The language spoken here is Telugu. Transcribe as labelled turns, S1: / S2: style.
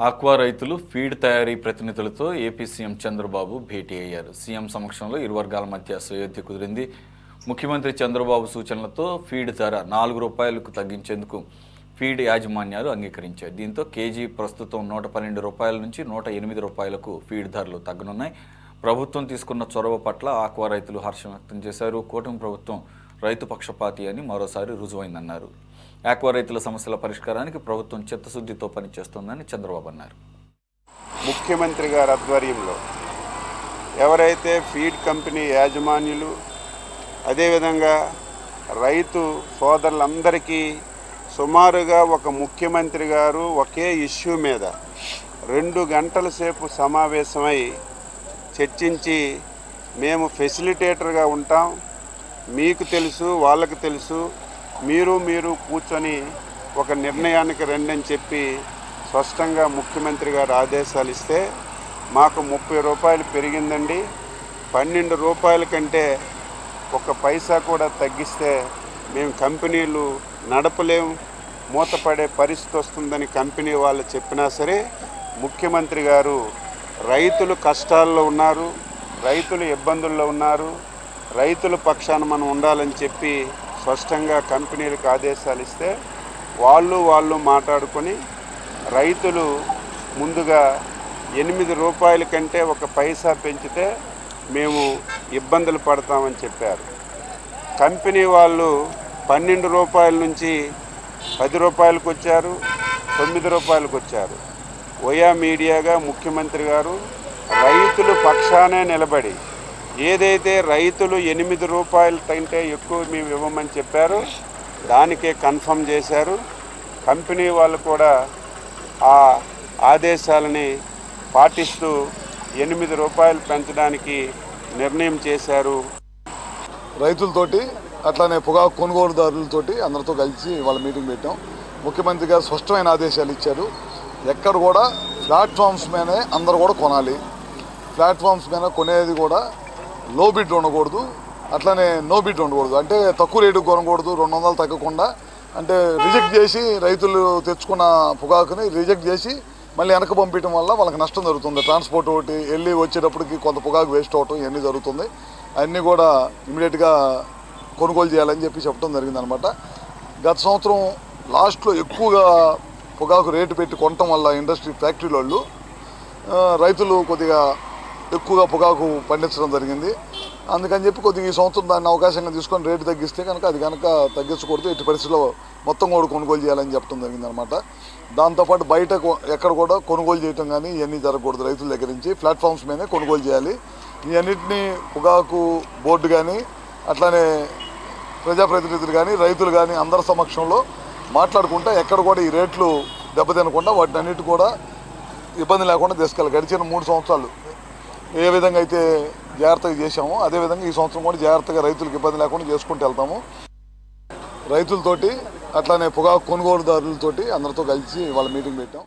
S1: ఆక్వా రైతులు ఫీడ్ తయారీ ప్రతినిధులతో ఏపీ సీఎం చంద్రబాబు భేటీ అయ్యారు. సీఎం సమక్షంలో ఇరు వర్గాల మధ్య సయోధ్య కుదిరింది. ముఖ్యమంత్రి చంద్రబాబు సూచనలతో ఫీడ్ ధర ₹4 తగ్గించేందుకు ఫీడ్ యాజమాన్యాలు అంగీకరించాయి. దీంతో కేజీ ప్రస్తుతం ₹112 నుంచి ₹108 ఫీడ్ ధరలు తగ్గనున్నాయి. ప్రభుత్వం తీసుకున్న చొరవ పట్ల ఆక్వా రైతులు హర్షం వ్యక్తం చేశారు. కూటమి ప్రభుత్వం రైతు పక్షపాతి అని మరోసారి రుజువైందన్నారు. ఆక్వా రైతుల సమస్యల పరిష్కారానికి ప్రభుత్వం చిత్తశుద్ధితో పనిచేస్తోందని చంద్రబాబు అన్నారు.
S2: ముఖ్యమంత్రి గారి ఆధ్వర్యంలో ఎవరైతే ఫీడ్ కంపెనీ యాజమాన్యులు అదేవిధంగా రైతు సోదరులందరికీ సుమారుగా ఒక ముఖ్యమంత్రి గారు ఒకే ఇష్యూ మీద 2 గంటల సేపు సమావేశమై చర్చించి మేము ఫెసిలిటేటర్గా ఉంటాం, మీకు తెలుసు వాళ్ళకి తెలుసు, మీరు కూర్చొని ఒక నిర్ణయానికి రండి అని చెప్పి స్పష్టంగా ముఖ్యమంత్రి గారు ఆదేశాలు ఇస్తే మాకు ₹30 పెరిగిందండి, ₹12 కంటే ఒక పైసా కూడా తగ్గిస్తే మేము కంపెనీలు నడపలేము, మూతపడే పరిస్థితి వస్తుందని కంపెనీ వాళ్ళు చెప్పినా సరే ముఖ్యమంత్రి గారు రైతులు కష్టాల్లో ఉన్నారు, రైతులు ఇబ్బందుల్లో ఉన్నారు, రైతుల పక్షాన మనం ఉండాలని చెప్పి స్పష్టంగా కంపెనీలకు ఆదేశాలు ఇస్తే వాళ్ళు మాట్లాడుకొని రైతులు ముందుగా ₹8 కంటే ఒక పైసా పెంచితే మేము ఇబ్బందులు పడతామని చెప్పారు. కంపెనీ వాళ్ళు ₹12 నుంచి ₹10 వచ్చారు, ₹9 వచ్చారు. ఓయా మీడియాగా ముఖ్యమంత్రి గారు రైతులు పక్షానే నిలబడి ఏదైతే రైతులు ₹8 కంటే ఎక్కువ మేము ఇవ్వమని చెప్పారో దానికే కన్ఫర్మ్ చేశారు. కంపెనీ వాళ్ళు కూడా ఆ ఆదేశాలని పాటిస్తూ ₹8 పెంచడానికి నిర్ణయం చేశారు.
S3: రైతులతోటి అట్లానే పొగాకు కొనుగోలుదారులతోటి అందరితో కలిసి వాళ్ళ మీటింగ్ పెట్టాం. ముఖ్యమంత్రి గారు స్పష్టమైన ఆదేశాలు ఇచ్చారు. ఎక్కడ కూడా ప్లాట్ఫామ్స్ మీదనే అందరూ కూడా కొనాలి, ప్లాట్ఫామ్స్ మీద కొనేది కూడా లో బిడ్ ఉండకూడదు, అట్లనే నో బిడ్ ఉండకూడదు. అంటే తక్కువ రేటుకు కొనకూడదు, 200 తగ్గకుండా. అంటే రిజెక్ట్ చేసి రైతులు తెచ్చుకున్న పొగాకుని రిజెక్ట్ చేసి మళ్ళీ వెనక పంపించడం వల్ల వాళ్ళకి నష్టం జరుగుతుంది. ట్రాన్స్పోర్ట్ ఒకటి వెళ్ళి వచ్చేటప్పటికి కొంత పొగాకు వేస్ట్ అవటం ఇవన్నీ జరుగుతుంది. అన్నీ కూడా ఇమీడియట్గా కొనుగోలు చేయాలని చెప్పి చెప్పడం జరిగిందనమాట. గత సంవత్సరం లాస్ట్లో ఎక్కువగా పొగాకు రేటు పెట్టి కొనటం వల్ల ఇండస్ట్రీ ఫ్యాక్టరీ వాళ్ళు రైతులు కొద్దిగా ఎక్కువగా పొగాకు పండించడం జరిగింది. అందుకని చెప్పి కొద్దిగా ఈ సంవత్సరం దాన్ని అవకాశంగా తీసుకొని రేటు తగ్గిస్తే కనుక అది కనుక తగ్గించకూడదు, ఎట్టి పరిస్థితిలో మొత్తం కూడా కొనుగోలు చేయాలని చెప్పడం జరిగిందనమాట. దాంతోపాటు బయట ఎక్కడ కూడా కొనుగోలు చేయటం కానీ ఇవన్నీ జరగకూడదు. రైతుల దగ్గర నుంచి ప్లాట్ఫామ్స్ మీదే కొనుగోలు చేయాలి. ఇవన్నింటినీ పొగాకు బోర్డు కానీ అట్లానే ప్రజాప్రతినిధులు కానీ రైతులు కానీ అందరి సమక్షంలో మాట్లాడుకుంటా ఎక్కడ కూడా ఈ రేట్లు దెబ్బతినకుండా వాటిని అన్నిటి కూడా ఇబ్బంది లేకుండా తీసుకెళ్ళాలి. గడిచిన 3 సంవత్సరాలు ఏ విధంగా అయితే జాగ్రత్తగా చేశామో అదేవిధంగా ఈ సంవత్సరం కూడా జాగ్రత్తగా రైతులకు ఇబ్బంది లేకుండా చేసుకుంటూ వెళ్తాము. రైతులతోటి అట్లానే పొగాకు కొనుగోలుదారులతోటి అందరితో కలిసి వాళ్ళ మీటింగ్ పెట్టాం.